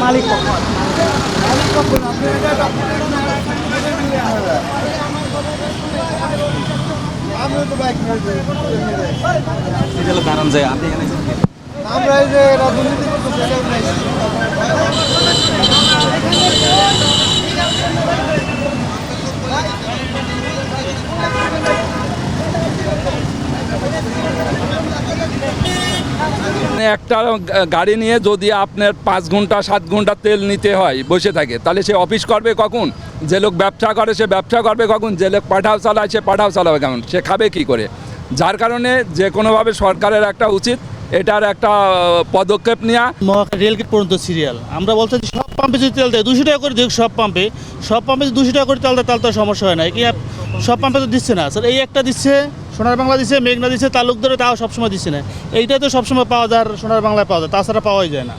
মালিক দাঁড়ান যায় আপনি এখানে আমরা এই যে রাজনীতি করতেছি একটা গাড়ি নিয়ে যদি আপনার 5 ঘন্টা 7 ঘন্টা তেল নিতে হয় বসে থাকে, তাহলে সে অফিস করবে কখন? যে লোক ব্যবসা করে সে ব্যবসা করবে কখন? যে লোক পাঠাও চালায় সে পাঠাও চালাবে কেমন? সে খাবে কি করে? যার কারণে যে কোনোভাবে সরকারের একটা উচিত এটার একটা পদক্ষেপ নেওয়া। রেলগেট পর্যন্ত সিরিয়াল আমরা বলতে সব পাম্পে যদি তেল দেয় 200 টাকা করে দিক, সব পাম্পে যদি 200 টাকা করে তেল দেয় তাহলে তো সমস্যা হয় না। কি সব পাম্পে তো দিচ্ছে না স্যার, এই একটা দিচ্ছে, সোনার বাংলা দিচ্ছে, মেঘনা দিচ্ছে, তালুক ধরে তাও সবসময় দিচ্ছে না। এইটা তো সবসময় পাওয়া যায়, সোনার বাংলায় পাওয়া যায়, তাছাড়া পাওয়াই যায় না।